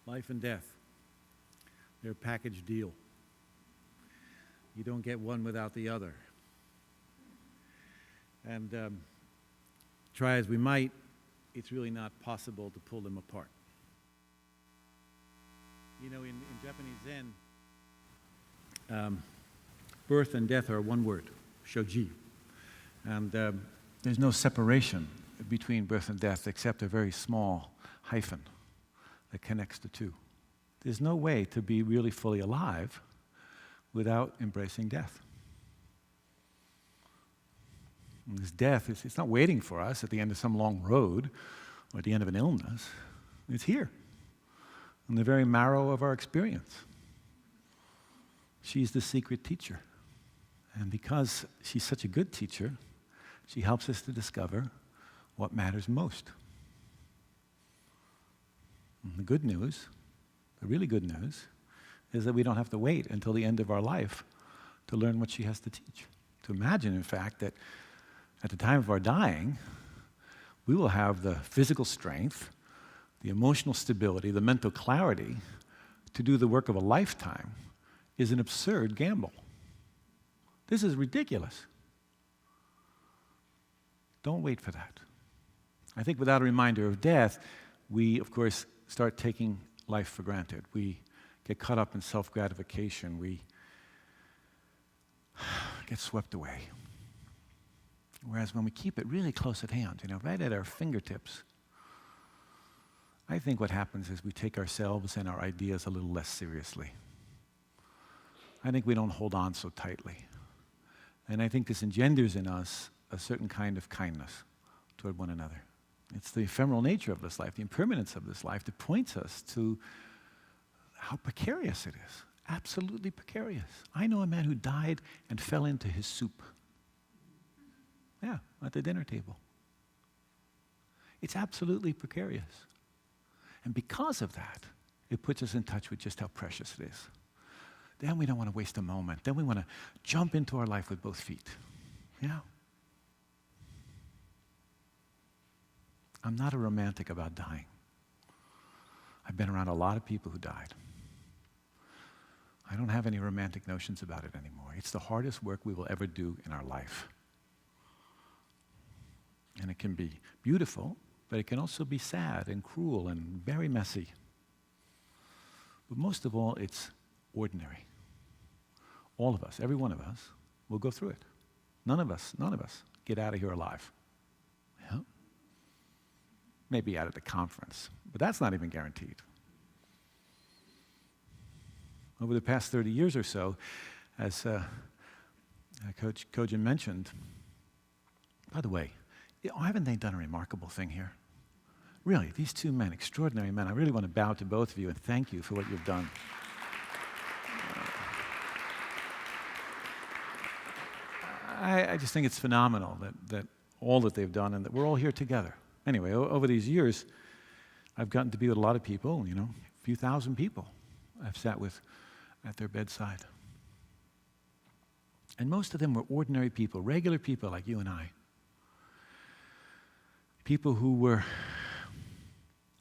Life and death. They're a package deal. You don't get one without the other. And try as we might, it's really not possible to pull them apart. You know, in Japanese Zen, birth and death are one word, shoji. And there's no separation between birth and death except a very small hyphen that connects the two. There's no way to be really fully alive without embracing death. And this death, it's not waiting for us at the end of some long road or at the end of an illness. It's here, in the very marrow of our experience. She's the secret teacher. And because she's such a good teacher, she helps us to discover what matters most. And the good news, the really good news, is that we don't have to wait until the end of our life to learn what she has to teach. To imagine, in fact, that at the time of our dying, we will have the physical strength, the emotional stability, the mental clarity to do the work of a lifetime is an absurd gamble. This is ridiculous. Don't wait for that. I think without a reminder of death, we, of course, start taking life for granted. We get caught up in self-gratification. We get swept away. Whereas when we keep it really close at hand, right at our fingertips, I think what happens is we take ourselves and our ideas a little less seriously. I think we don't hold on so tightly. And I think this engenders in us a certain kind of kindness toward one another. It's the ephemeral nature of this life, the impermanence of this life that points us to how precarious it is. Absolutely precarious. I know a man who died and fell into his soup. Yeah, at the dinner table. It's absolutely precarious. And because of that, it puts us in touch with just how precious it is. Then we don't want to waste a moment. Then we want to jump into our life with both feet. Yeah. I'm not a romantic about dying. I've been around a lot of people who died. I don't have any romantic notions about it anymore. It's the hardest work we will ever do in our life. And it can be beautiful, but it can also be sad and cruel and very messy. But most of all, it's ordinary. All of us, every one of us, will go through it. None of us get out of here alive. Yeah? Maybe out of the conference, but that's not even guaranteed. Over the past 30 years or so, as Coach Kojin mentioned, by the way, haven't they done a remarkable thing here? Really, these two men, extraordinary men. I really want to bow to both of you and thank you for what you've done. I just think it's phenomenal that all that they've done and that we're all here together. Anyway, over these years, I've gotten to be with a lot of people, a few thousand people I've sat with at their bedside. And most of them were ordinary people, regular people like you and I. People who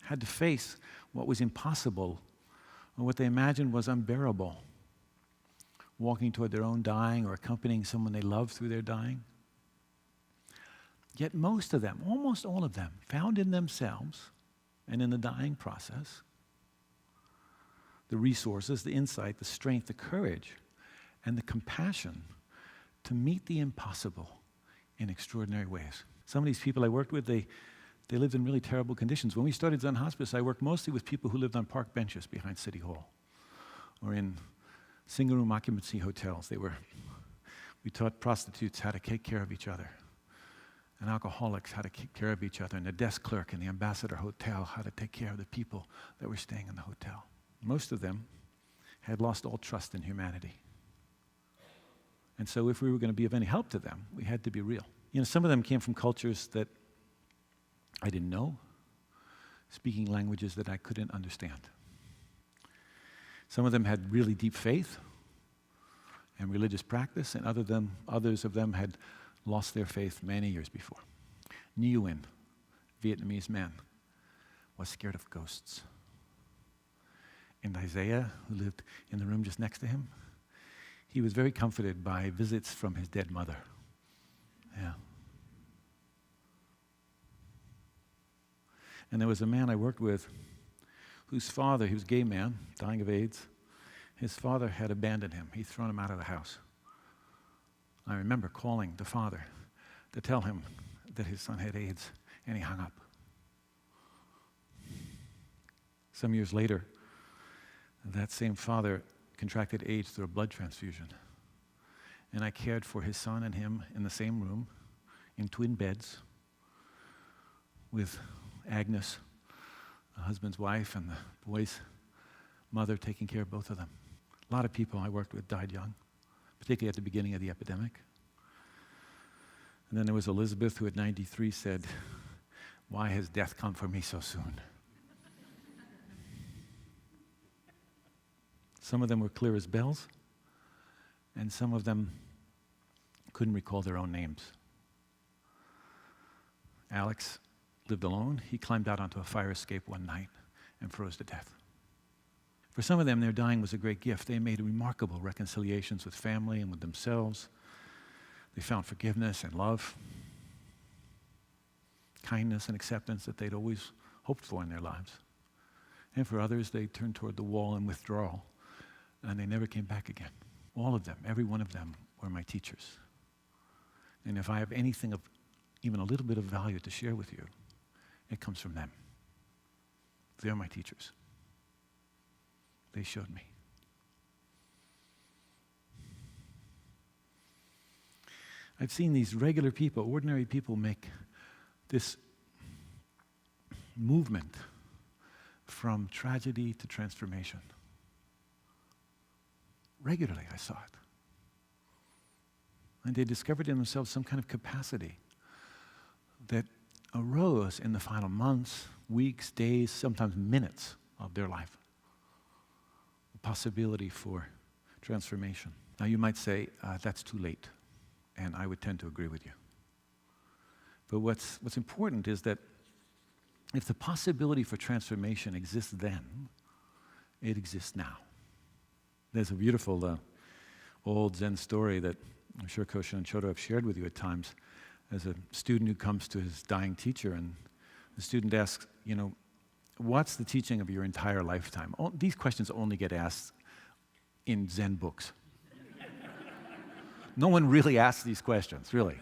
had to face what was impossible or what they imagined was unbearable, walking toward their own dying or accompanying someone they loved through their dying. Yet most of them, almost all of them, found in themselves and in the dying process the resources, the insight, the strength, the courage, and the compassion to meet the impossible in extraordinary ways. Some of these people I worked with, they lived in really terrible conditions. When we started Zen Hospice, I worked mostly with people who lived on park benches behind City Hall or in single-room occupancy hotels. We taught prostitutes how to take care of each other and alcoholics how to take care of each other and the desk clerk in the Ambassador Hotel how to take care of the people that were staying in the hotel. Most of them had lost all trust in humanity. And so if we were going to be of any help to them, we had to be real. Some of them came from cultures that I didn't know, speaking languages that I couldn't understand. Some of them had really deep faith and religious practice, and others of them had lost their faith many years before. Nguyen, Vietnamese man, was scared of ghosts. And Isaiah, who lived in the room just next to him, he was very comforted by visits from his dead mother. Yeah. And there was a man I worked with whose father, he was a gay man, dying of AIDS. His father had abandoned him. He'd thrown him out of the house. I remember calling the father to tell him that his son had AIDS, and he hung up. Some years later, that same father contracted AIDS through a blood transfusion. And I cared for his son and him in the same room, in twin beds, with Agnes, the husband's wife, and the boy's mother taking care of both of them. A lot of people I worked with died young, particularly at the beginning of the epidemic. And then there was Elizabeth, who at 93 said, "Why has death come for me so soon?" Some of them were clear as bells, and some of them couldn't recall their own names. Alex lived alone. He climbed out onto a fire escape one night and froze to death. For some of them, their dying was a great gift. They made remarkable reconciliations with family and with themselves. They found forgiveness and love, kindness and acceptance that they'd always hoped for in their lives. And for others, they turned toward the wall in withdrawal, and they never came back again. All of them, every one of them, were my teachers. And if I have anything of even a little bit of value to share with you, it comes from them. They're my teachers. They showed me. I've seen these regular people, ordinary people, make this movement from tragedy to transformation. Regularly, I saw it. And they discovered in themselves some kind of capacity that arose in the final months, weeks, days, sometimes minutes of their life. The possibility for transformation. Now you might say, that's too late. And I would tend to agree with you. But what's important is that if the possibility for transformation exists then, it exists now. There's a beautiful old Zen story that I'm sure Koshin and Chodo have shared with you at times. There's a student who comes to his dying teacher, and the student asks, what's the teaching of your entire lifetime? These questions only get asked in Zen books. No one really asks these questions, really.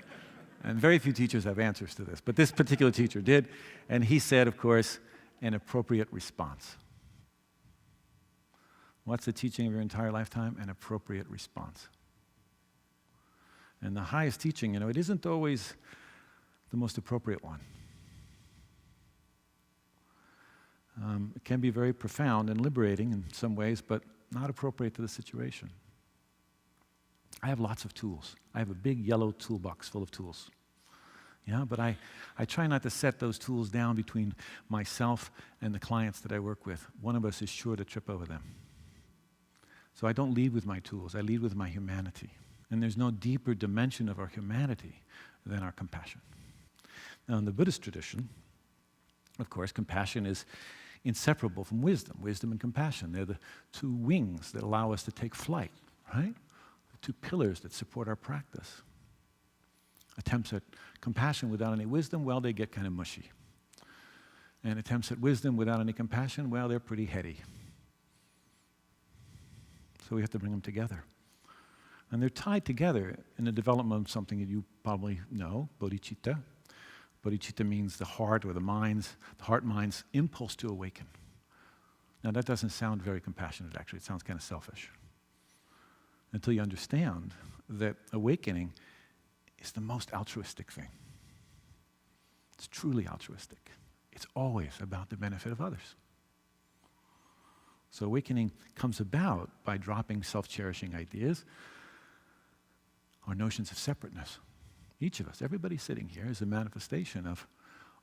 And very few teachers have answers to this. But this particular teacher did, and he said, of course, an appropriate response. What's the teaching of your entire lifetime? An appropriate response. And the highest teaching, it isn't always the most appropriate one. It can be very profound and liberating in some ways, but not appropriate to the situation. I have lots of tools. I have a big yellow toolbox full of tools. Yeah, but I try not to set those tools down between myself and the clients that I work with. One of us is sure to trip over them. So I don't lead with my tools. I lead with my humanity. And there's no deeper dimension of our humanity than our compassion. Now, in the Buddhist tradition, of course, compassion is inseparable from wisdom. Wisdom and compassion, they're the two wings that allow us to take flight, right? The two pillars that support our practice. Attempts at compassion without any wisdom, well, they get kind of mushy. And attempts at wisdom without any compassion, well, they're pretty heady. So we have to bring them together. And they're tied together in the development of something that you probably know, bodhicitta. Bodhicitta means the heart or the heart-mind's impulse to awaken. Now that doesn't sound very compassionate, actually. It sounds kind of selfish. Until you understand that awakening is the most altruistic thing. It's truly altruistic. It's always about the benefit of others. So awakening comes about by dropping self-cherishing ideas or notions of separateness. Each of us, everybody sitting here, is a manifestation of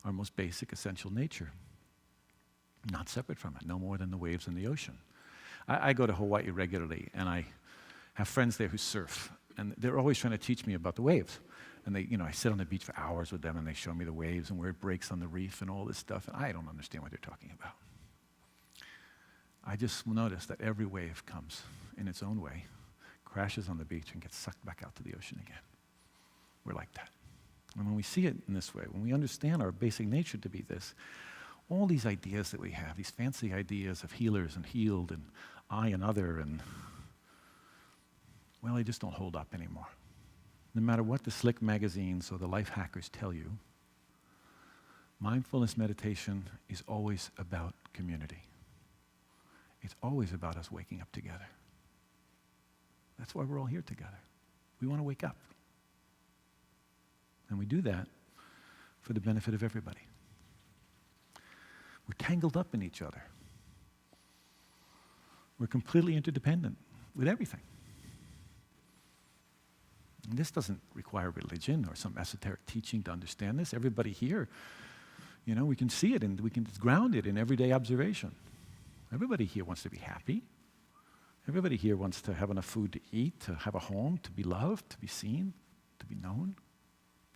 our most basic, essential nature. Not separate from it, no more than the waves in the ocean. I go to Hawaii regularly, and I have friends there who surf, and they're always trying to teach me about the waves. And I sit on the beach for hours with them, and they show me the waves and where it breaks on the reef and all this stuff, and I don't understand what they're talking about. I just noticed that every wave comes in its own way, crashes on the beach, and gets sucked back out to the ocean again. We're like that. And when we see it in this way, when we understand our basic nature to be this, all these ideas that we have, these fancy ideas of healers and healed and I and other, and well, they just don't hold up anymore. No matter what the slick magazines or the life hackers tell you, mindfulness meditation is always about community. It's always about us waking up together. That's why we're all here together. We want to wake up. And we do that for the benefit of everybody. We're tangled up in each other. We're completely interdependent with everything. And this doesn't require religion or some esoteric teaching to understand this. Everybody here, we can see it and we can ground it in everyday observation. Everybody here wants to be happy. Everybody here wants to have enough food to eat, to have a home, to be loved, to be seen, to be known.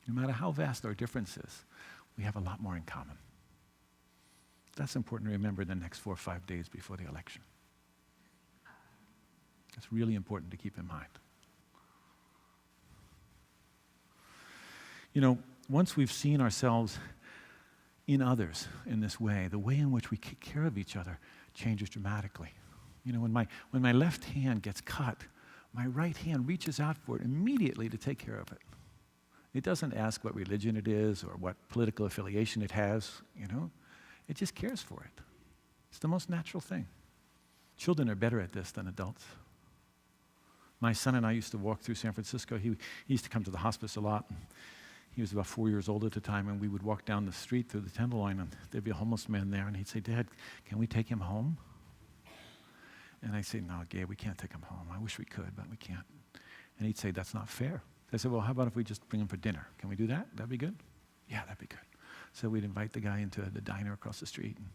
No matter how vast our difference is, we have a lot more in common. That's important to remember in the next 4 or 5 days before the election. It's really important to keep in mind. Once we've seen ourselves in others in this way, the way in which we take care of each other changes dramatically. When my left hand gets cut, my right hand reaches out for it immediately to take care of it. It doesn't ask what religion it is or what political affiliation it has, It just cares for it. It's the most natural thing. Children are better at this than adults. My son and I used to walk through San Francisco. He used to come to the hospice a lot. He was about 4 years old at the time, and we would walk down the street through the Tenderloin, and there'd be a homeless man there, and he'd say, "Dad, can we take him home?" And I'd say, "No, Gabe, we can't take him home. I wish we could, but we can't." And he'd say, "That's not fair." I said, "Well, how about if we just bring him for dinner? Can we do that? That'd be good?" "Yeah, that'd be good." So we'd invite the guy into the diner across the street, and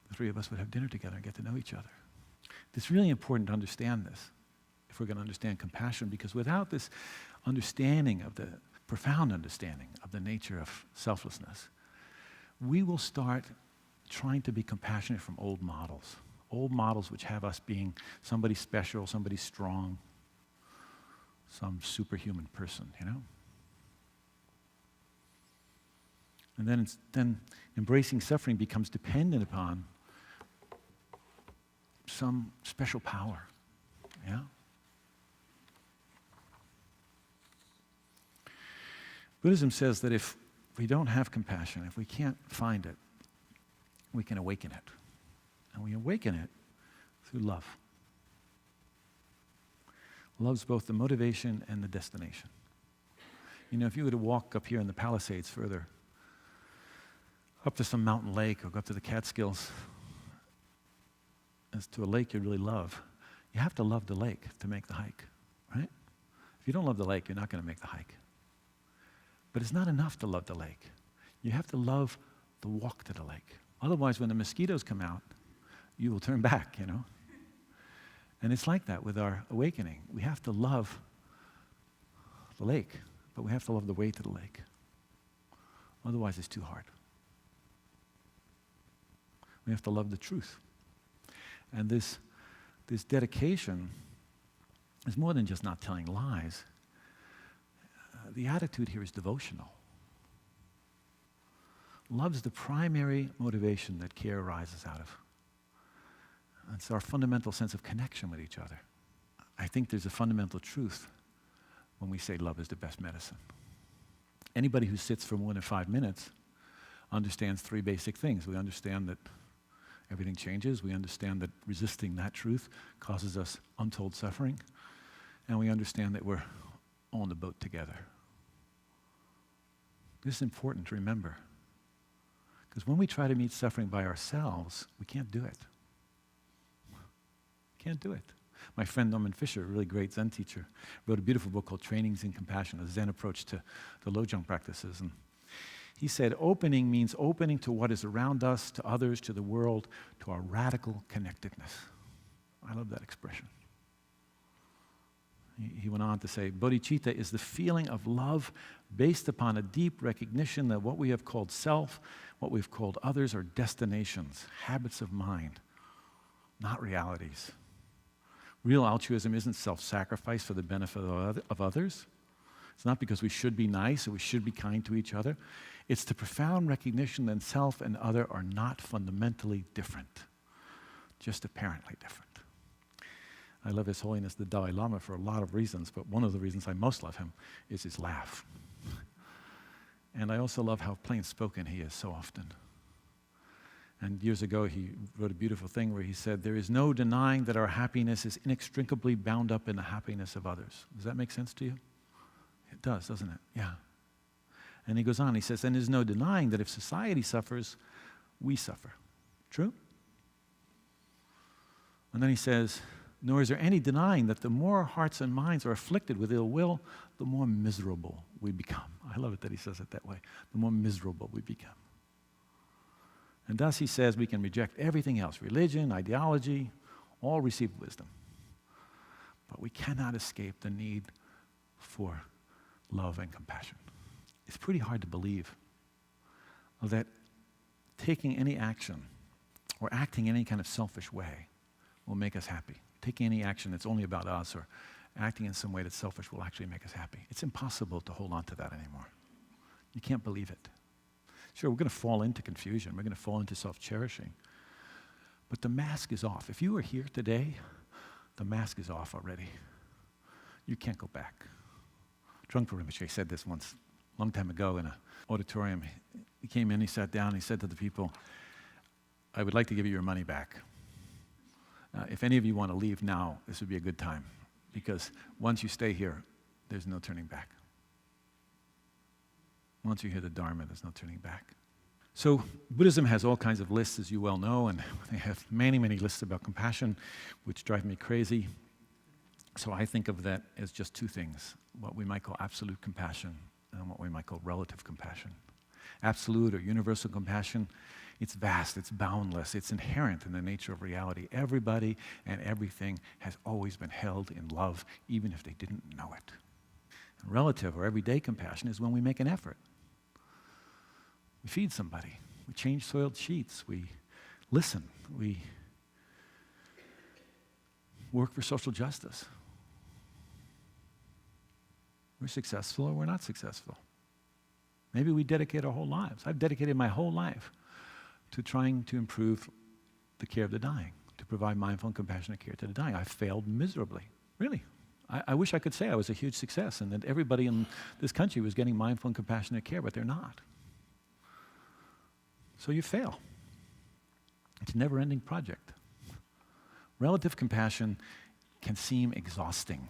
the three of us would have dinner together and get to know each other. It's really important to understand this if we're going to understand compassion, because without this understanding of the profound understanding of the nature of selflessness, we will start trying to be compassionate from old models which have us being somebody special, somebody strong, some superhuman person, And then embracing suffering becomes dependent upon some special power, Buddhism says that if we don't have compassion, if we can't find it, we can awaken it. And we awaken it through love. Love's both the motivation and the destination. If you were to walk up here in the Palisades further, up to some mountain lake or go up to the Catskills, as to a lake you really love, you have to love the lake to make the hike, right? If you don't love the lake, you're not going to make the hike. But it's not enough to love the lake. You have to love the walk to the lake. Otherwise, when the mosquitoes come out, you will turn back, And it's like that with our awakening. We have to love the lake, but we have to love the way to the lake. Otherwise, it's too hard. We have to love the truth. And this dedication is more than just not telling lies. The attitude here is devotional. Love's the primary motivation that care arises out of. It's our fundamental sense of connection with each other. I think there's a fundamental truth when we say love is the best medicine. Anybody who sits for more than 5 minutes understands 3 basic things. We understand that everything changes. We understand that resisting that truth causes us untold suffering. And we understand that we're on the boat together. This is important to remember. Because when we try to meet suffering by ourselves, we can't do it. Can't do it. My friend Norman Fisher, a really great Zen teacher, wrote a beautiful book called Trainings in Compassion, a Zen approach to the Lojong practices. And he said, opening means opening to what is around us, to others, to the world, to our radical connectedness. I love that expression. He went on to say, bodhicitta is the feeling of love based upon a deep recognition that what we have called self, what we've called others, are destinations, habits of mind, not realities. Real altruism isn't self-sacrifice for the benefit of others. It's not because we should be nice or we should be kind to each other. It's the profound recognition that self and other are not fundamentally different, just apparently different. I love His Holiness the Dalai Lama for a lot of reasons, but one of the reasons I most love him is his laugh. And I also love how plain-spoken he is so often. And years ago, he wrote a beautiful thing where he said, "There is no denying that our happiness is inextricably bound up in the happiness of others." Does that make sense to you? It does, doesn't it? Yeah. And he goes on, he says, "And there's no denying that if society suffers, we suffer." True? And then he says, "Nor is there any denying that the more hearts and minds are afflicted with ill will, the more miserable we become." I love it that he says it that way. The more miserable we become. And thus he says we can reject everything else, religion, ideology, all received wisdom. But we cannot escape the need for love and compassion. It's pretty hard to believe that taking any action or acting in any kind of selfish way will make us happy. Taking any action that's only about us or acting in some way that's selfish will actually make us happy. It's impossible to hold on to that anymore. You can't believe it. Sure, we're going to fall into confusion. We're going to fall into self-cherishing. But the mask is off. If you are here today, the mask is off already. You can't go back. Trungpa Rinpoche said this once, a long time ago in an auditorium. He came in, he sat down, he said to the people, "I would like to give you your money back. If any of you want to leave now, this would be a good time. Because once you stay here, there's no turning back. Once you hear the Dharma, there's no turning back." So Buddhism has all kinds of lists, as you well know, and they have many, many lists about compassion, which drive me crazy. So I think of that as just two things, what we might call absolute compassion and what we might call relative compassion. Absolute or universal compassion, it's vast, it's boundless, it's inherent in the nature of reality. Everybody and everything has always been held in love, even if they didn't know it. And relative or everyday compassion is when we make an effort. We feed somebody, we change soiled sheets, we listen, we work for social justice. We're successful or we're not successful. Maybe we dedicate our whole lives. I've dedicated my whole life to trying to improve the care of the dying, to provide mindful and compassionate care to the dying. I've failed miserably, really. I wish I could say I was a huge success and that everybody in this country was getting mindful and compassionate care, but they're not. So you fail. It's a never-ending project. Relative compassion can seem exhausting.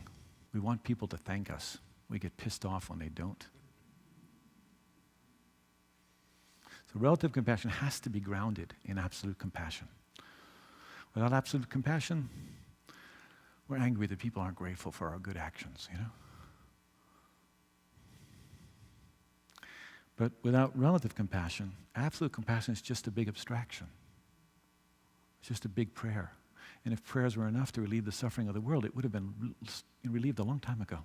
We want people to thank us. We get pissed off when they don't. So relative compassion has to be grounded in absolute compassion. Without absolute compassion, we're angry that people aren't grateful for our good actions, you know? But without relative compassion, absolute compassion is just a big abstraction. It's just a big prayer. And if prayers were enough to relieve the suffering of the world, it would have been relieved a long time ago.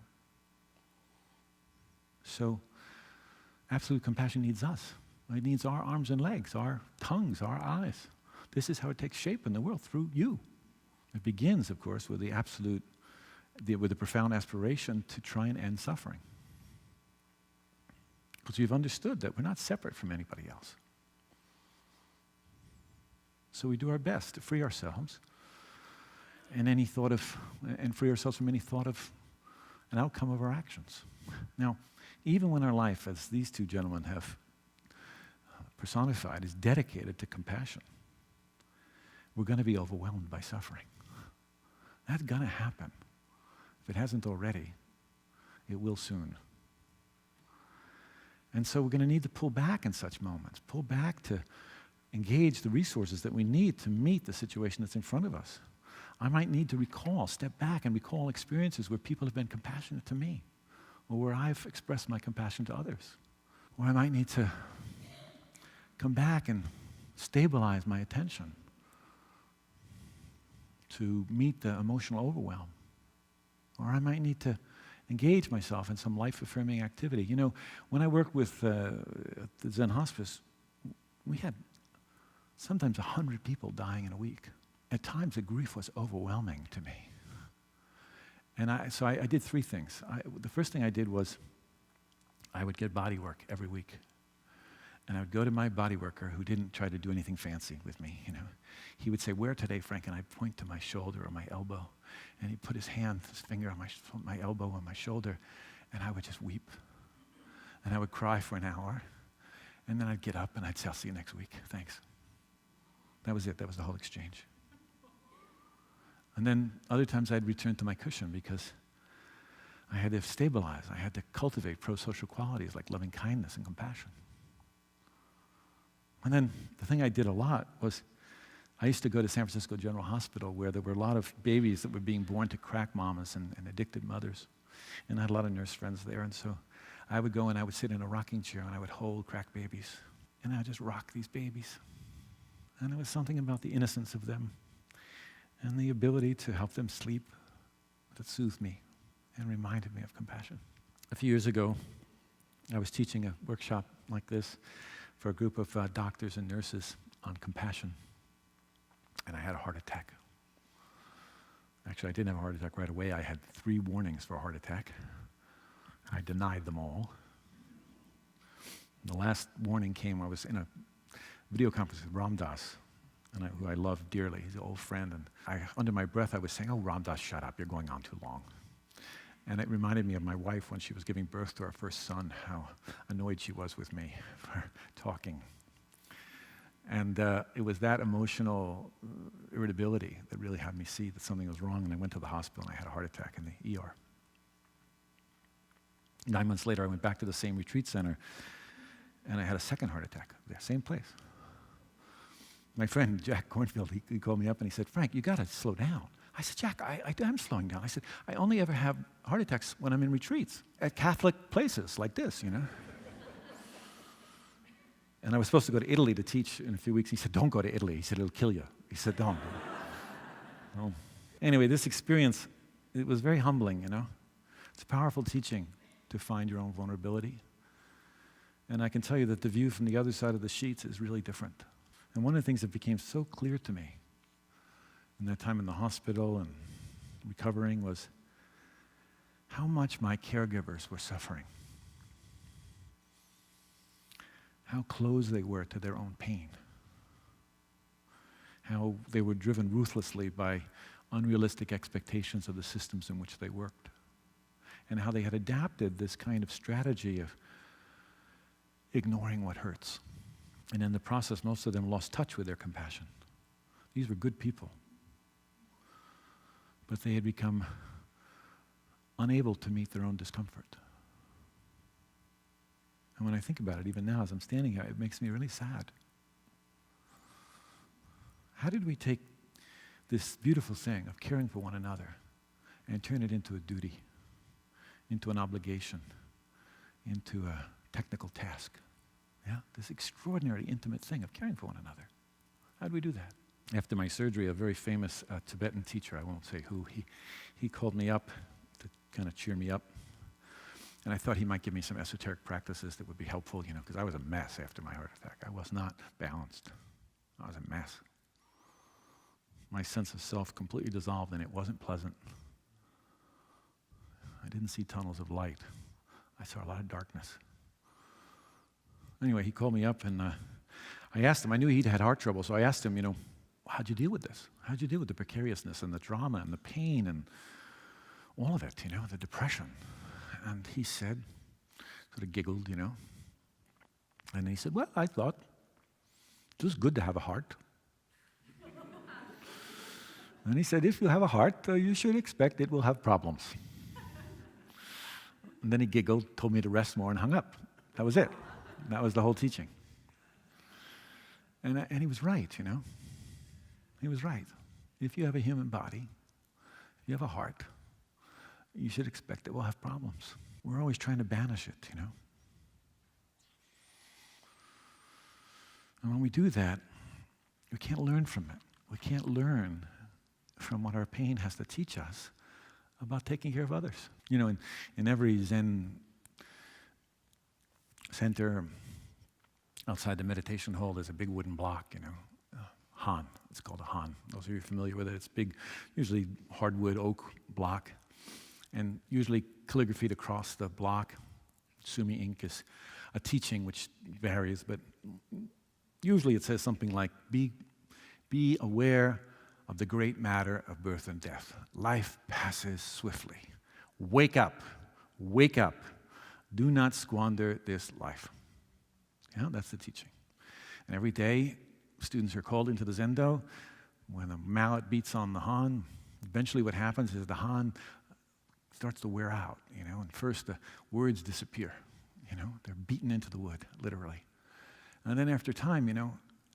So absolute compassion needs us. It needs our arms and legs, our tongues, our eyes. This is how it takes shape in the world, through you. It begins, of course, with with the profound aspiration to try and end suffering. Because we've understood that we're not separate from anybody else. So we do our best to free ourselves and free ourselves from any thought of an outcome of our actions. Now, even when our life, as these two gentlemen have personified, is dedicated to compassion, we're going to be overwhelmed by suffering. That's going to happen. If it hasn't already, it will soon. And so we're going to need to pull back in such moments, pull back to engage the resources that we need to meet the situation that's in front of us. I might need to step back and recall experiences where people have been compassionate to me, or where I've expressed my compassion to others. Or I might need to come back and stabilize my attention to meet the emotional overwhelm. Or I might need to engage myself in some life-affirming activity. You know, when I worked with the Zen Hospice, we had sometimes 100 people dying in a week. at times the grief was overwhelming to me. And so I did three things. The first thing I did was I would get body work every week. And I would go to my body worker who didn't try to do anything fancy with me, you know. He would say, "Where today, Frank?" And I'd point to my shoulder or my elbow. And he'd put his finger on my elbow on my shoulder, and I would just weep. And I would cry for an hour. And then I'd get up and I'd say, "I'll see you next week. Thanks." That was it. That was the whole exchange. And then other times I'd return to my cushion because I had to stabilize. I had to cultivate pro-social qualities like loving kindness and compassion. And then the thing I did a lot was I used to go to San Francisco General Hospital where there were a lot of babies that were being born to crack mamas and addicted mothers. And I had a lot of nurse friends there. And so I would go and I would sit in a rocking chair and I would hold crack babies. And I would just rock these babies. And there was something about the innocence of them and the ability to help them sleep that soothed me and reminded me of compassion. A few years ago, I was teaching a workshop like this for a group of doctors and nurses on compassion, and I had a heart attack. Actually, I didn't have a heart attack right away. I had 3 warnings for a heart attack. I denied them all. The last warning came, I was in a video conference with Ram Dass, who I love dearly. He's an old friend, and under my breath, I was saying, "Oh, Ram Dass, shut up, you're going on too long." And it reminded me of my wife when she was giving birth to our first son, how annoyed she was with me for talking. And it was that emotional irritability that really had me see that something was wrong, and I went to the hospital and I had a heart attack in the ER. 9 months later, I went back to the same retreat center, and I had a second heart attack there, same place. My friend, Jack Cornfield, he called me up and he said, "Frank, you got to slow down." I said, "Jack, I am slowing down." I said, "I only ever have heart attacks when I'm in retreats at Catholic places like this, you know." And I was supposed to go to Italy to teach in a few weeks. He said, "Don't go to Italy." He said, "It'll kill you." He said, "Don't." Well, anyway, this experience, it was very humbling, you know. It's a powerful teaching to find your own vulnerability. And I can tell you that the view from the other side of the sheets is really different. And one of the things that became so clear to me in that time in the hospital and recovering was how much my caregivers were suffering. How close they were to their own pain. How they were driven ruthlessly by unrealistic expectations of the systems in which they worked. And how they had adapted this kind of strategy of ignoring what hurts. And in the process, most of them lost touch with their compassion. These were good people. But they had become unable to meet their own discomfort. And when I think about it, even now as I'm standing here, it makes me really sad. How did we take this beautiful thing of caring for one another and turn it into a duty, into an obligation, into a technical task? Yeah, this extraordinary intimate thing of caring for one another. How did we do that? After my surgery, a very famous Tibetan teacher, I won't say who, he called me up to kind of cheer me up. And I thought he might give me some esoteric practices that would be helpful, you know, because I was a mess after my heart attack. I was not balanced. I was a mess. My sense of self completely dissolved, and it wasn't pleasant. I didn't see tunnels of light. I saw a lot of darkness. Anyway, he called me up, and I asked him, I knew he'd had heart trouble, so I asked him, you know, how'd you deal with this? How'd you deal with the precariousness and the drama and the pain and all of it, you know, the depression? And he said, sort of giggled, you know, and he said, "Well, I thought it was good to have a heart." And he said, "If you have a heart, you should expect it will have problems." And then he giggled, told me to rest more, and hung up. That was it. That was the whole teaching. And he was right, you know. He was right. If you have a human body, if you have a heart, you should expect it will have problems. We're always trying to banish it, you know. And when we do that, we can't learn from it. We can't learn from what our pain has to teach us about taking care of others. You know, in every Zen center, outside the meditation hall, there's a big wooden block, you know, Han. It's called a Han. Those of you familiar with it, it's big, usually hardwood oak block, and usually calligraphied across the block. Sumi ink is a teaching which varies, but usually it says something like, be aware of the great matter of birth and death. Life passes swiftly. Wake up. Wake up. Do not squander this life. Yeah, that's the teaching. And every day, students are called into the zendo. When the mallet beats on the Han, eventually what happens is the Han starts to wear out, and first the words disappear, they're beaten into the wood, literally. And then after time,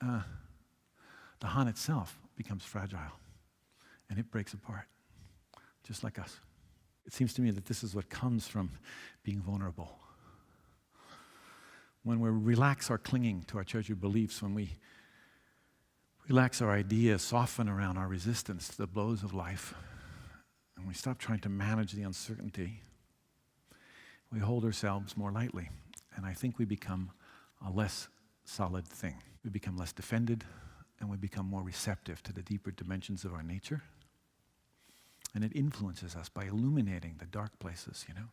the Han itself becomes fragile, and it breaks apart, just like us. It seems to me that this is what comes from being vulnerable. When we relax our clinging to our treasured beliefs, when we relax our ideas, soften around our resistance to the blows of life, and we stop trying to manage the uncertainty, we hold ourselves more lightly. And I think we become a less solid thing. We become less defended, and we become more receptive to the deeper dimensions of our nature. And it influences us by illuminating the dark places, and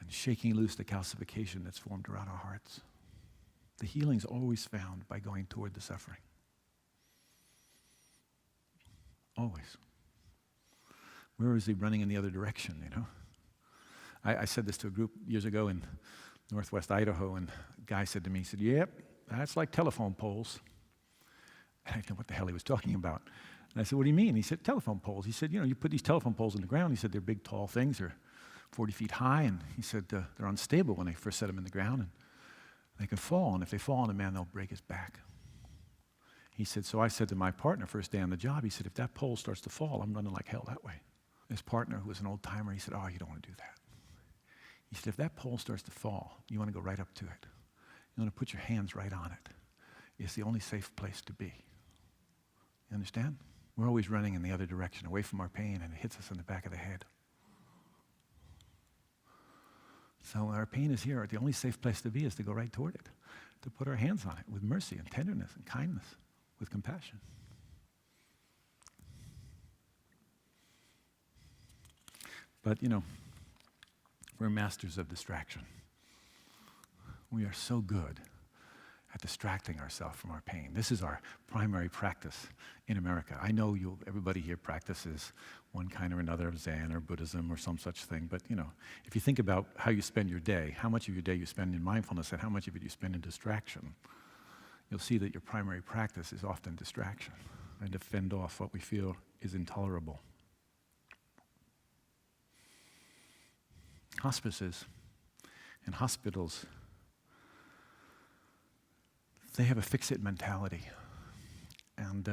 shaking loose the calcification that's formed around our hearts. The healing's always found by going toward the suffering. Always. Where is he running in the other direction, I said this to a group years ago in northwest Idaho, and a guy said to me, he said, yep, that's like telephone poles. And I didn't know what the hell he was talking about. And I said, what do you mean? He said, telephone poles. He said, you put these telephone poles in the ground. He said, they're big, tall things. They're 40 feet high. And he said, they're unstable when they first set them in the ground. And they can fall. And if they fall on a man, they'll break his back. He said, so I said to my partner, first day on the job, he said, if that pole starts to fall, I'm running like hell that way. His partner, who was an old timer, he said, oh, you don't want to do that. He said, if that pole starts to fall, you want to go right up to it. You want to put your hands right on it. It's the only safe place to be. You understand? We're always running in the other direction, away from our pain, and it hits us in the back of the head. So when our pain is here, the only safe place to be is to go right toward it, to put our hands on it with mercy and tenderness and kindness, with compassion. But, we're masters of distraction. We are so good at distracting ourselves from our pain. This is our primary practice in America. I know everybody here practices one kind or another of Zen or Buddhism or some such thing, but if you think about how you spend your day, how much of your day you spend in mindfulness and how much of it you spend in distraction, you'll see that your primary practice is often distraction and to fend off what we feel is intolerable. Hospices and hospitals, they have a fix-it mentality, and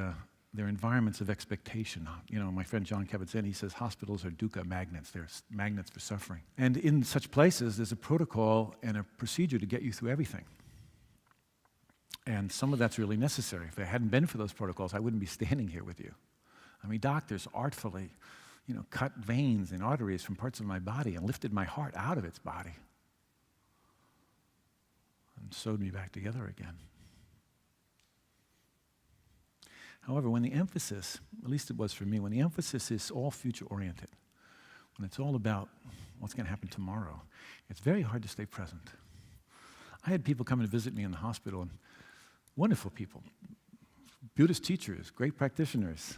they're environments of expectation. My friend John Kabat-Zinn, he says hospitals are dukkha magnets. They're magnets for suffering. And in such places, there's a protocol and a procedure to get you through everything. And some of that's really necessary. If it hadn't been for those protocols, I wouldn't be standing here with you. Doctors artfully cut veins and arteries from parts of my body and lifted my heart out of its body and sewed me back together again. However, when the emphasis, at least it was for me, when the emphasis is all future-oriented, when it's all about what's going to happen tomorrow, it's very hard to stay present. I had people come and visit me in the hospital, and wonderful people, Buddhist teachers, great practitioners.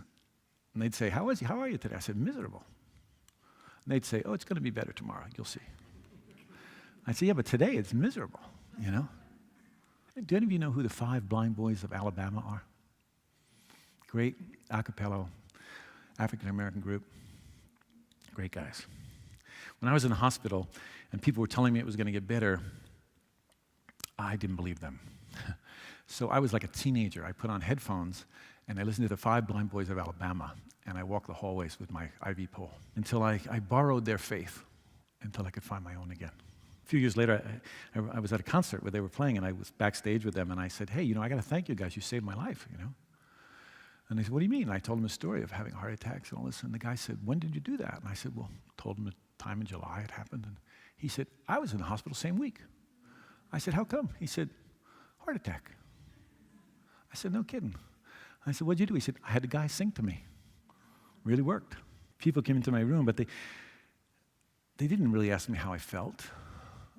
And they'd say, how are you today? I said, miserable. And they'd say, oh, it's going to be better tomorrow. You'll see. I'd say, yeah, but today it's miserable, Do any of you know who the 5 blind boys of Alabama are? Great a cappella African-American group. Great guys. When I was in the hospital and people were telling me it was going to get better, I didn't believe them. So I was like a teenager. I put on headphones and I listened to the 5 blind boys of Alabama, and I walked the hallways with my IV pole until I borrowed their faith until I could find my own again. A few years later, I was at a concert where they were playing, and I was backstage with them, and I said, hey, I got to thank you guys. You saved my life, And they said, what do you mean? And I told them a story of having heart attacks and all this, and the guy said, when did you do that? And I said, well, told him the time in July it happened, and he said, I was in the hospital same week. I said, how come? He said, heart attack. I said, no kidding. I said, what'd you do? He said, I had the guy sing to me. Really worked. People came into my room, but they didn't really ask me how I felt.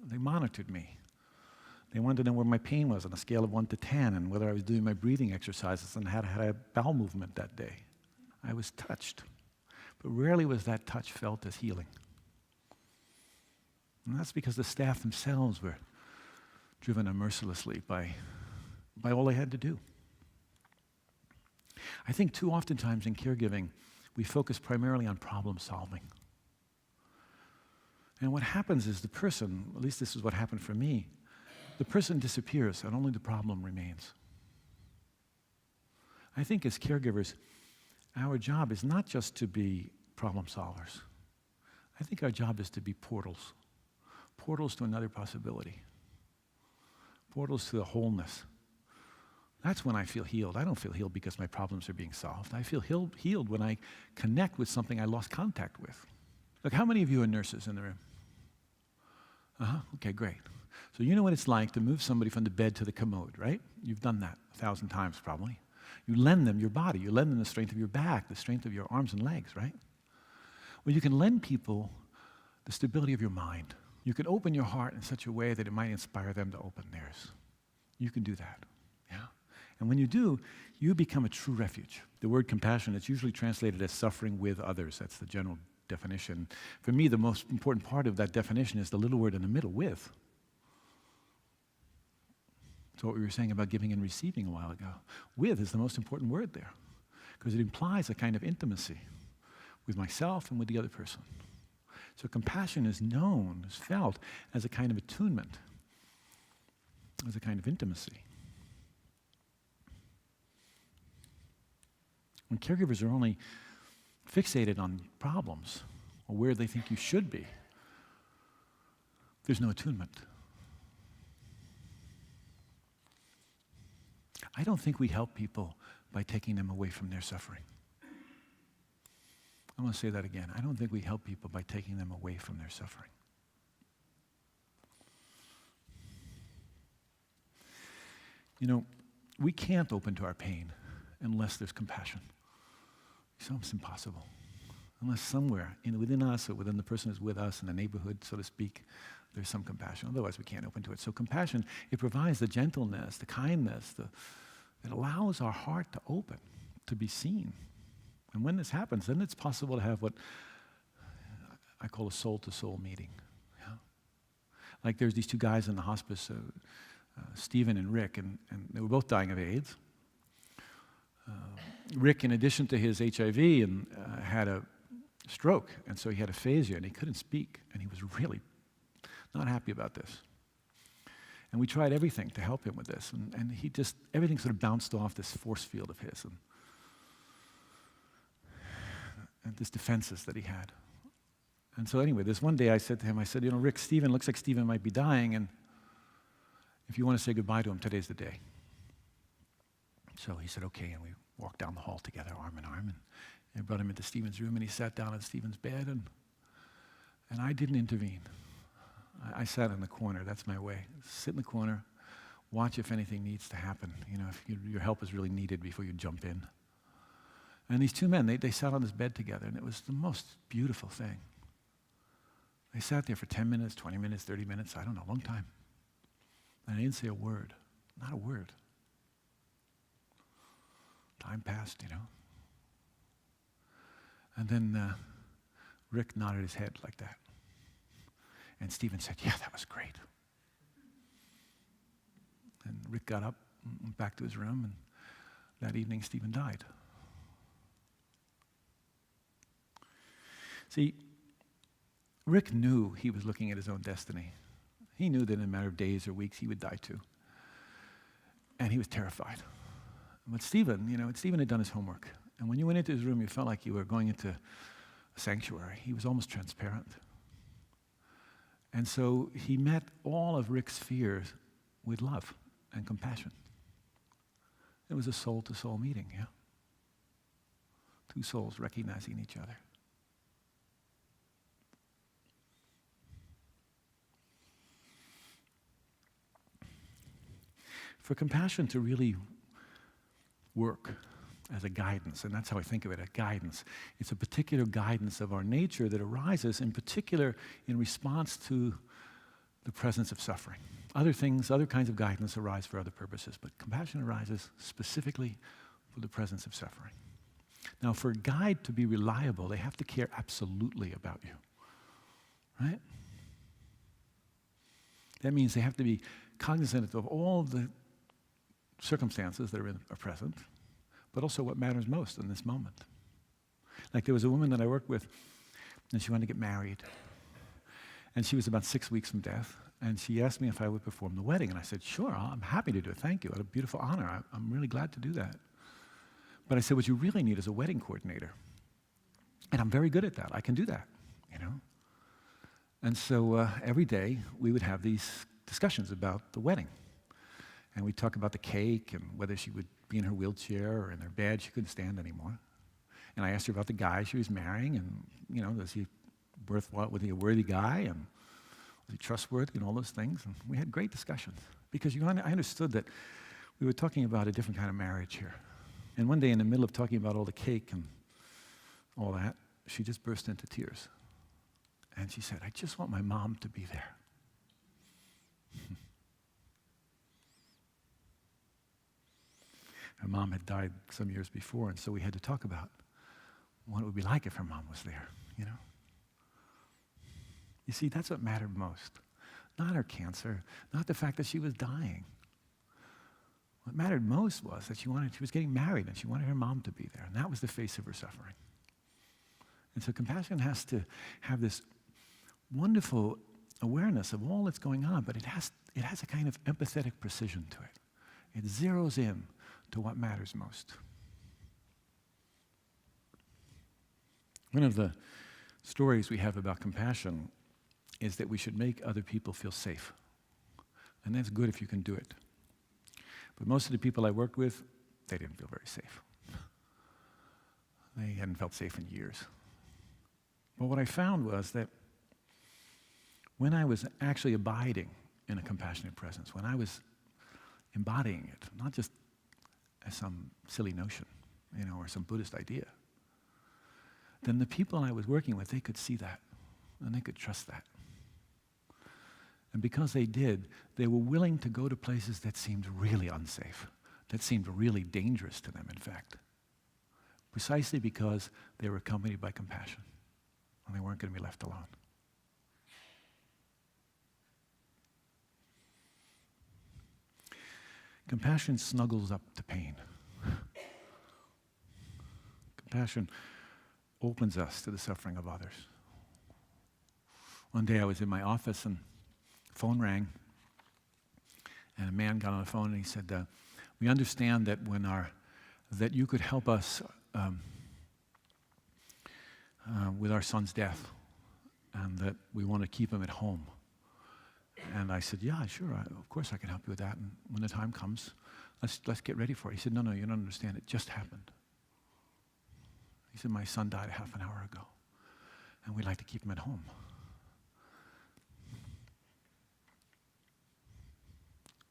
They monitored me. They wanted to know where my pain was on a scale of 1 to 10 and whether I was doing my breathing exercises and had a bowel movement that day. I was touched, but rarely was that touch felt as healing. And that's because the staff themselves were driven unmercilessly by all they had to do. I think too oftentimes in caregiving, we focus primarily on problem solving. And what happens is the person, at least this is what happened for me, the person disappears and only the problem remains. I think as caregivers, our job is not just to be problem solvers. I think our job is to be portals. Portals to another possibility. Portals to the wholeness. That's when I feel healed. I don't feel healed because my problems are being solved. I feel healed when I connect with something I lost contact with. Look, how many of you are nurses in the room? Okay, great. So you know what it's like to move somebody from the bed to the commode, right? You've done that 1,000 times probably. You lend them your body. You lend them the strength of your back, the strength of your arms and legs, right? Well, you can lend people the stability of your mind. You can open your heart in such a way that it might inspire them to open theirs. You can do that, yeah? And when you do, you become a true refuge. The word compassion, it's usually translated as suffering with others. That's the general definition. For me, the most important part of that definition is the little word in the middle, with. So what we were saying about giving and receiving a while ago. With is the most important word there, because it implies a kind of intimacy with myself and with the other person. So compassion is known, is felt as a kind of attunement, as a kind of intimacy. When caregivers are only fixated on problems or where they think you should be, there's no attunement. I don't think we help people by taking them away from their suffering. I want to say that again. I don't think we help people by taking them away from their suffering. You know, we can't open to our pain unless there's compassion. So it's impossible. Unless somewhere within us or within the person who's with us in the neighborhood, so to speak, there's some compassion. Otherwise, we can't open to it. So compassion, it provides the gentleness, the kindness, it allows our heart to open, to be seen. And when this happens, then it's possible to have what I call a soul-to-soul meeting. Yeah? Like there's these two guys in the hospice, Stephen and Rick, and they were both dying of AIDS. Rick, in addition to his HIV, had a stroke, and so he had aphasia, and he couldn't speak, and he was really not happy about this. And we tried everything to help him with this, and he just, everything sort of bounced off this force field of his, and this defenses that he had. And so anyway, this one day I said to him, you know, Rick, looks like Stephen might be dying, and if you want to say goodbye to him, today's the day. So he said, okay, and we walked down the hall together, arm in arm, and I brought him into Stephen's room, and he sat down in Stephen's bed, and I didn't intervene. I sat in the corner. That's my way. Sit in the corner, watch if anything needs to happen. You know, if your help is really needed before you jump in. And these two men, they sat on this bed together, and it was the most beautiful thing. They sat there for 10 minutes, 20 minutes, 30 minutes, I don't know, a long time. And I didn't say a word, not a word. Time passed, you know. And then Rick nodded his head like that. And Stephen said, yeah, that was great. And Rick got up and went back to his room, and that evening Stephen died. See, Rick knew he was looking at his own destiny. He knew that in a matter of days or weeks he would die too. And he was terrified. But Stephen had done his homework. And when you went into his room, you felt like you were going into a sanctuary. He was almost transparent. And so he met all of Rick's fears with love and compassion. It was a soul-to-soul meeting, yeah? Two souls recognizing each other. For compassion to really work as a guidance, and that's how I think of it, a guidance. It's a particular guidance of our nature that arises in particular in response to the presence of suffering. Other things, other kinds of guidance arise for other purposes, but compassion arises specifically for the presence of suffering. Now, for a guide to be reliable, they have to care absolutely about you, right? That means they have to be cognizant of all the circumstances that are present, but also what matters most in this moment. Like there was a woman that I worked with, and she wanted to get married. And she was about 6 weeks from death, and she asked me if I would perform the wedding. And I said, sure, I'm happy to do it, thank you. What a beautiful honor. I'm really glad to do that. But I said, what you really need is a wedding coordinator. And I'm very good at that. I can do that, you know. And so every day we would have these discussions about the wedding. And we'd talk about the cake and whether she would be in her wheelchair or in her bed. She couldn't stand anymore. And I asked her about the guy she was marrying and, you know, was he a worthy guy and was he trustworthy and all those things. And we had great discussions because I understood that we were talking about a different kind of marriage here. And one day in the middle of talking about all the cake and all that, she just burst into tears. And she said, I just want my mom to be there. Her mom had died some years before, and so we had to talk about what it would be like if her mom was there, you know? You see, that's what mattered most. Not her cancer, not the fact that she was dying. What mattered most was that she was getting married and she wanted her mom to be there, and that was the face of her suffering. And so compassion has to have this wonderful awareness of all that's going on, but it has a kind of empathetic precision to it. It zeroes in to what matters most. One of the stories we have about compassion is that we should make other people feel safe. And that's good if you can do it. But most of the people I worked with, they didn't feel very safe. They hadn't felt safe in years. But what I found was that when I was actually abiding in a compassionate presence, when I was embodying it, not just as some silly notion, you know, or some Buddhist idea, then the people I was working with, they could see that, and they could trust that. And because they did, they were willing to go to places that seemed really unsafe, that seemed really dangerous to them, in fact, precisely because they were accompanied by compassion, and they weren't going to be left alone. Compassion snuggles up to pain. Compassion opens us to the suffering of others. One day I was in my office and the phone rang, and a man got on the phone and he said, we understand that that you could help us with our son's death, and that we want to keep him at home. And I said, yeah, sure, of course I can help you with that. And when the time comes, let's get ready for it. He said, no, you don't understand. It just happened. He said, my son died a half an hour ago, and we'd like to keep him at home.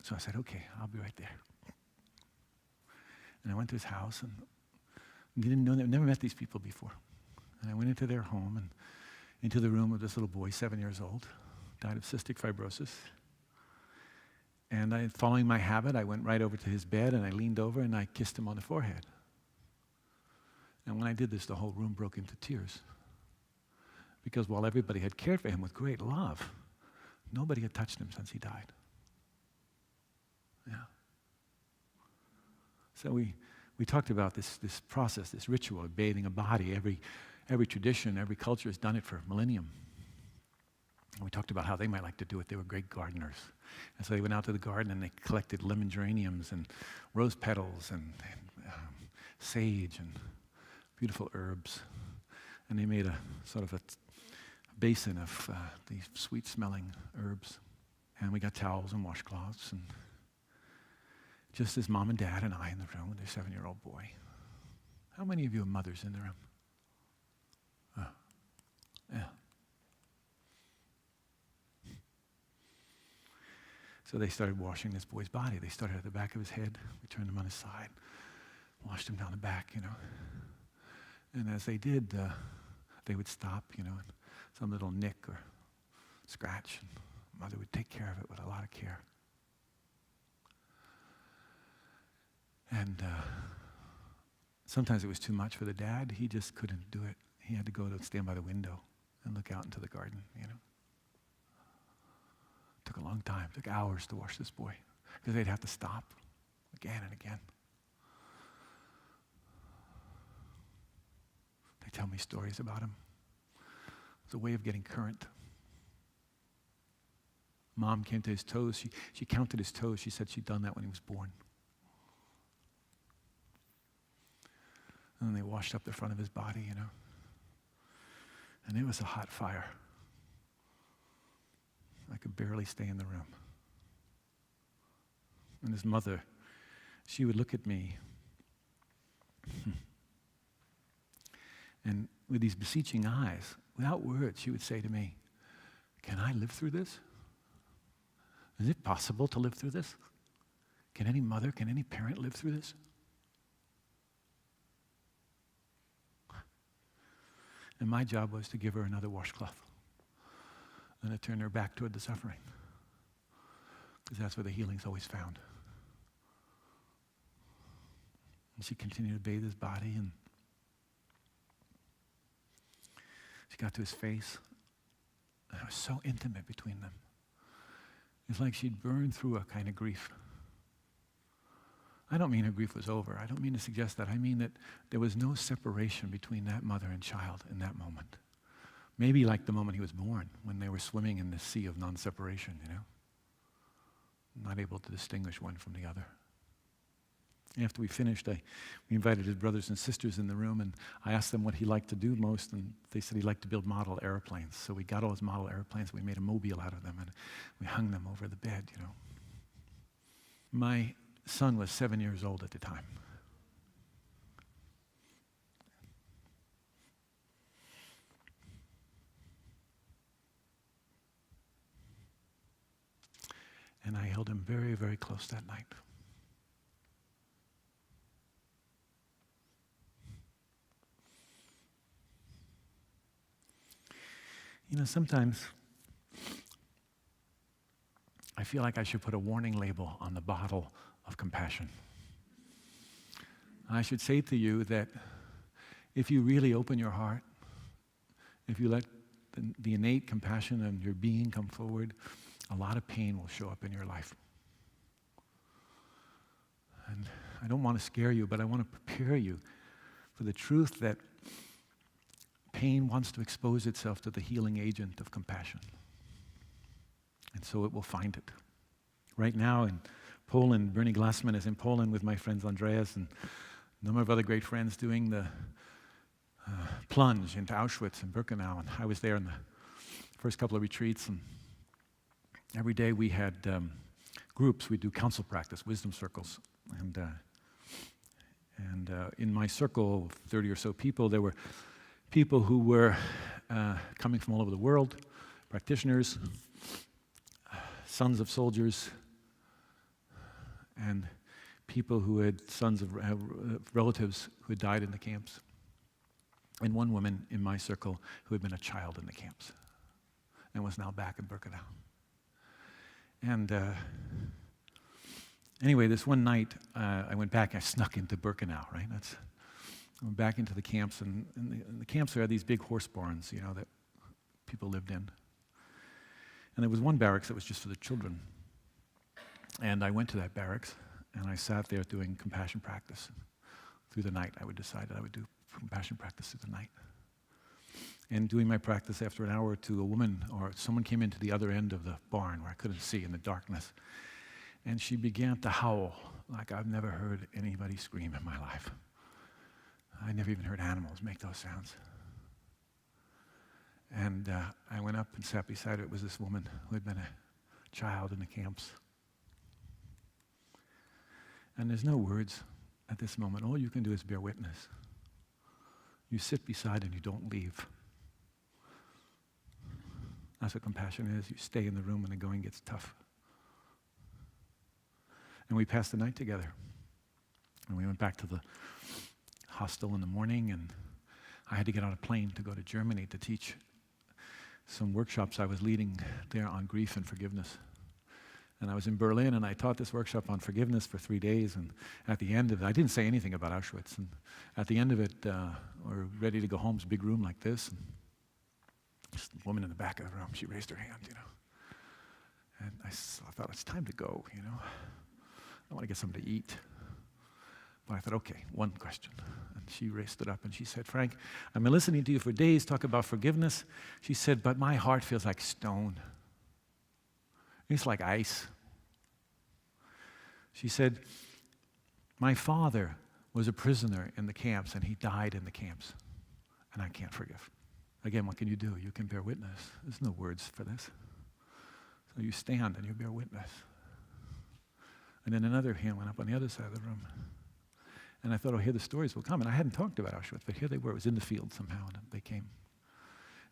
So I said, okay, I'll be right there. And I went to his house, and never met these people before. And I went into their home and into the room of this little boy, 7 years old, died of cystic fibrosis. And following my habit, I went right over to his bed and I leaned over and I kissed him on the forehead. And when I did this, the whole room broke into tears. Because while everybody had cared for him with great love, nobody had touched him since he died. Yeah. So we talked about this process, this ritual of bathing a body. Every tradition, every culture has done it for millennium. And we talked about how they might like to do it. They were great gardeners. And so they went out to the garden and they collected lemon geraniums and rose petals and sage and beautiful herbs. And they made a sort of a basin of these sweet-smelling herbs. And we got towels and washcloths, and just as mom and dad and I in the room with their 7-year-old boy. How many of you are mothers in the room? Yeah. So they started washing this boy's body. They started at the back of his head. We turned him on his side. washed him down the back, And as they did, they would stop, and some little nick or scratch, and mother would take care of it with a lot of care. And sometimes it was too much for the dad. He just couldn't do it. He had to go to stand by the window and look out into the garden, Took a long time. Took hours to wash this boy because they'd have to stop again and again. They tell me stories about him. It was a way of getting current. Mom came to his toes. She counted his toes. She said she'd done that when he was born. And then they washed up the front of his body, And it was a hot fire. I could barely stay in the room. And his mother, she would look at me. And with these beseeching eyes, without words, she would say to me, "Can I live through this? Is it possible to live through this? Can any mother, can any parent live through this?" And my job was to give her another washcloth and to turn her back toward the suffering, because that's where the healing's always found. And she continued to bathe his body, and she got to his face, and it was so intimate between them. It's like she'd burned through a kind of grief. I don't mean her grief was over. I don't mean to suggest that. I mean that there was no separation between that mother and child in that moment. Maybe like the moment he was born, when they were swimming in the sea of non-separation, Not able to distinguish one from the other. After we finished, we invited his brothers and sisters in the room, and I asked them what he liked to do most, and they said he liked to build model airplanes. So we got all his model airplanes, we made a mobile out of them, and we hung them over the bed, My son was 7 years old at the time. And I held him very, very close that night. Sometimes I feel like I should put a warning label on the bottle of compassion. I should say to you that if you really open your heart, if you let the innate compassion of your being come forward, a lot of pain will show up in your life. And I don't want to scare you, but I want to prepare you for the truth that pain wants to expose itself to the healing agent of compassion. And so it will find it. Right now in Poland, Bernie Glassman is in Poland with my friends Andreas and a number of other great friends doing the plunge into Auschwitz and Birkenau. And I was there in the first couple of retreats, and every day we had groups. We do counsel practice, wisdom circles. And in my circle of 30 or so people, there were people who were coming from all over the world, practitioners, sons of soldiers, and people who had sons of relatives who had died in the camps. And one woman in my circle who had been a child in the camps and was now back in Birkenau. And anyway, this one night, I went back, I snuck into Birkenau, right? I went back into the camps, and the camps are these big horse barns, that people lived in. And there was one barracks that was just for the children. And I went to that barracks, and I sat there doing compassion practice. Through the night, I would decide that I would do compassion practice through the night. And doing my practice, after an hour or two, a woman or someone came into the other end of the barn where I couldn't see in the darkness. And she began to howl like I've never heard anybody scream in my life. I never even heard animals make those sounds. And I went up and sat beside her. It was this woman who had been a child in the camps. And there's no words at this moment. All you can do is bear witness. You sit beside and you don't leave. That's what compassion is. You stay in the room when the going gets tough. And we passed the night together. And we went back to the hostel in the morning, and I had to get on a plane to go to Germany to teach some workshops I was leading there on grief and forgiveness. And I was in Berlin, and I taught this workshop on forgiveness for 3 days, and at the end of it, I didn't say anything about Auschwitz, and at the end of it, we're ready to go home. It's a big room like this, and just a woman in the back of the room, she raised her hand, and I thought, it's time to go, I want to get something to eat. But I thought, okay, one question. And she raised it up and she said, Frank, I've been listening to you for days talk about forgiveness. She said, but my heart feels like stone. It's like ice. She said, my father was a prisoner in the camps and he died in the camps. And I can't forgive. Again, what can you do? You can bear witness. There's no words for this. So you stand and you bear witness. And then another hand went up on the other side of the room. And I thought, oh, here the stories will come. And I hadn't talked about Auschwitz, but here they were. It was in the field somehow, and they came.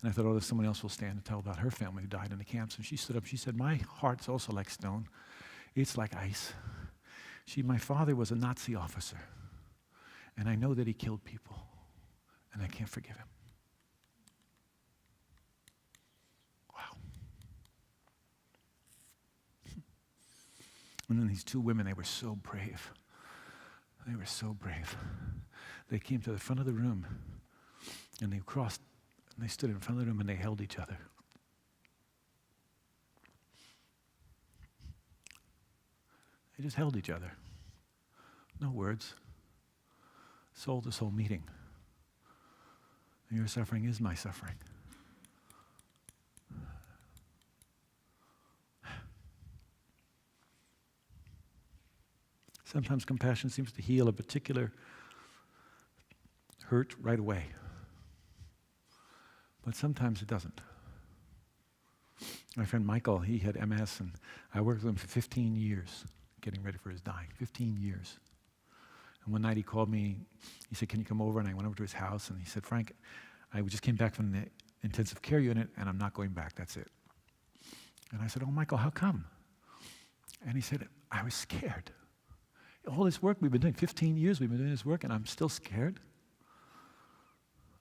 And I thought, oh, someone else will stand and tell about her family who died in the camps. And she stood up. She said, my heart's also like stone. It's like ice. My father was a Nazi officer. And I know that he killed people. And I can't forgive him. Wow. And then these two women, they were so brave. They were so brave. They came to the front of the room, and they crossed, and they stood in front of the room, and they held each other. They just held each other. No words. Soul to soul meeting. Your suffering is my suffering. Sometimes compassion seems to heal a particular hurt right away. But sometimes it doesn't. My friend Michael, he had MS, and I worked with him for 15 years, getting ready for his dying. 15 years. And one night he called me, he said, can you come over? And I went over to his house, and he said, Frank, I just came back from the intensive care unit, and I'm not going back, that's it. And I said, oh, Michael, how come? And he said, I was scared. All this work we've been doing, 15 years we've been doing this work, and I'm still scared.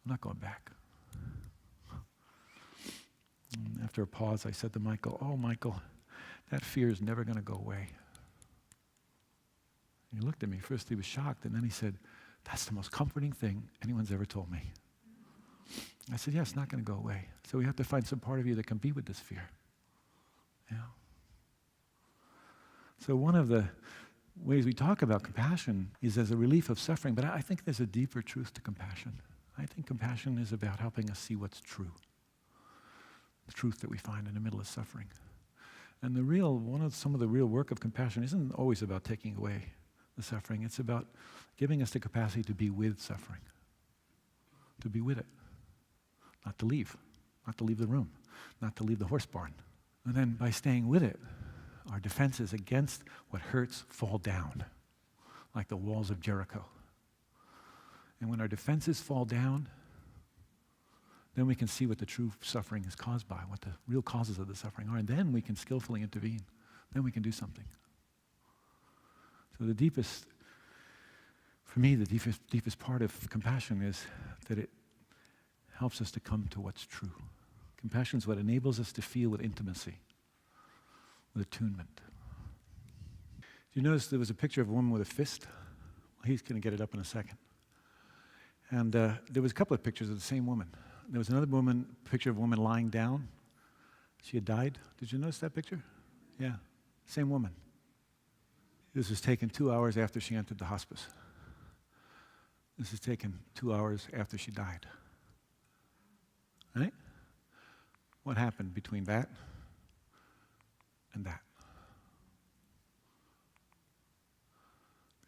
I'm not going back. And after a pause, I said to Michael, oh, Michael, that fear is never going to go away. And he looked at me. First he was shocked, and then he said, that's the most comforting thing anyone's ever told me. I said, yeah, it's not going to go away. So we have to find some part of you that can be with this fear. Yeah. So one of the ways we talk about compassion is as a relief of suffering, but I think there's a deeper truth to compassion. I think compassion is about helping us see what's true, the truth that we find in the middle of suffering. And some of the real work of compassion isn't always about taking away the suffering. It's about giving us the capacity to be with suffering, to be with it, not to leave the room, not to leave the horse barn. And then by staying with it, our defenses against what hurts fall down, like the walls of Jericho. And when our defenses fall down, then we can see what the true suffering is caused by, what the real causes of the suffering are, and then we can skillfully intervene. Then we can do something. So for me, the deepest part of compassion is that it helps us to come to what's true. Compassion is what enables us to feel with intimacy, with attunement. Do you notice there was a picture of a woman with a fist? Well, he's going to get it up in a second. And there was a couple of pictures of the same woman. There was another picture of a woman lying down. She had died. Did you notice that picture? Yeah, same woman. This was taken 2 hours after she entered the hospice. This is taken 2 hours after she died. Right? What happened between that and that?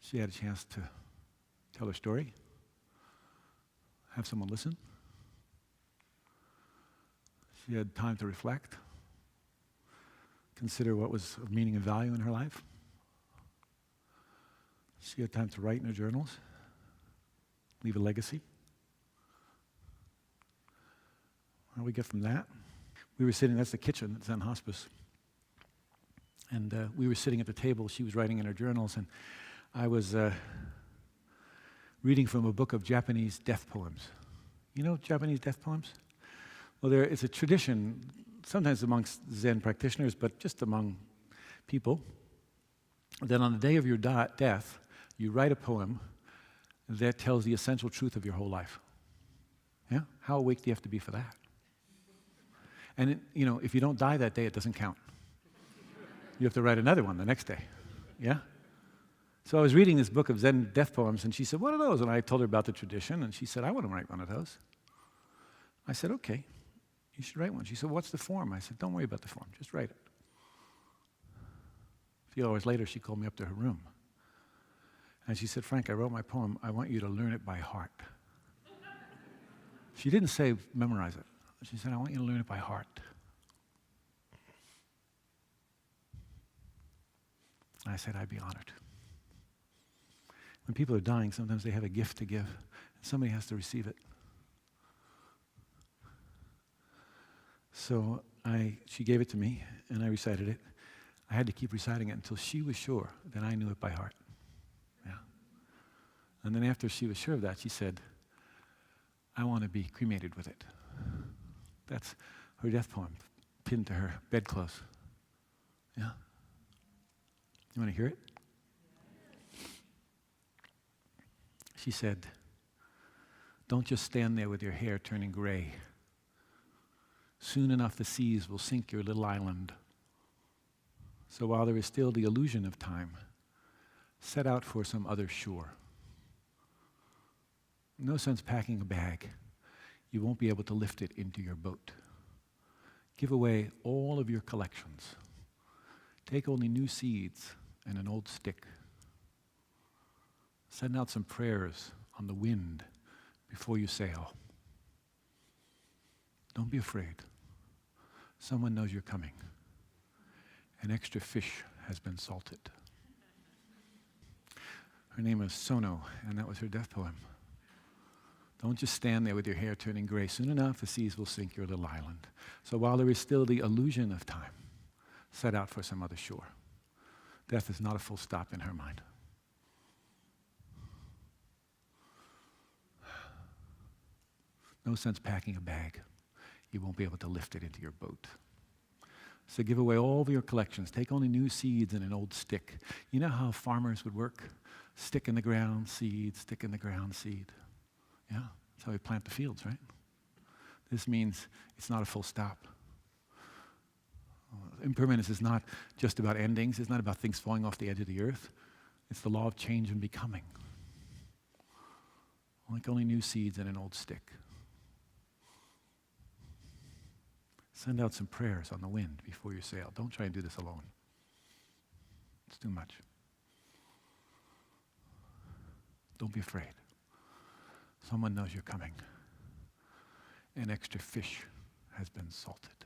She had a chance to tell her story, have someone listen. She had time to reflect, consider what was of meaning and value in her life. She had time to write in her journals, leave a legacy. How do we get from that? We were sitting, that's the kitchen at Zen Hospice. And we were sitting at the table, she was writing in her journals, and I was reading from a book of Japanese death poems. You know Japanese death poems? Well, it's a tradition, sometimes amongst Zen practitioners, but just among people, that on the day of your death, you write a poem that tells the essential truth of your whole life. Yeah? How awake do you have to be for that? And if you don't die that day, it doesn't count. You have to write another one the next day. Yeah? So I was reading this book of Zen death poems, and she said, "What are those?" And I told her about the tradition, and she said, "I want to write one of those." I said, "Okay, you should write one." She said, "What's the form?" I said, "Don't worry about the form, just write it." A few hours later, she called me up to her room. And she said, "Frank, I wrote my poem. I want you to learn it by heart." She didn't say memorize it. She said, "I want you to learn it by heart." I said, "I'd be honored." When people are dying, sometimes they have a gift to give, and somebody has to receive it. So she gave it to me, and I recited it. I had to keep reciting it until she was sure that I knew it by heart. Yeah. And then after she was sure of that, she said, "I want to be cremated with it." That's her death poem, pinned to her bedclothes. Yeah. You want to hear it? She said, "Don't just stand there with your hair turning gray. Soon enough the seas will sink your little island. So while there is still the illusion of time, set out for some other shore. No sense packing a bag. You won't be able to lift it into your boat. Give away all of your collections. Take only new seeds and an old stick. Send out some prayers on the wind before you sail. Don't be afraid. Someone knows you're coming. An extra fish has been salted." Her name is Sono, and that was her death poem. Don't just stand there with your hair turning gray. Soon enough, the seas will sink your little island. So while there is still the illusion of time, set out for some other shore. Death is not a full stop in her mind. No sense packing a bag. You won't be able to lift it into your boat. So give away all of your collections. Take only new seeds and an old stick. You know how farmers would work? Stick in the ground, seed, stick in the ground, seed. Yeah, that's how we plant the fields, right? This means it's not a full stop. Impermanence is not just about endings. It's not about things falling off the edge of the earth. It's the law of change and becoming. Like only new seeds and an old stick. Send out some prayers on the wind before you sail. Don't try and do this alone. It's too much. Don't be afraid. Someone knows you're coming. An extra fish has been salted.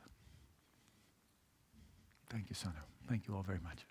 Thank you, Sonu. Thank you all very much.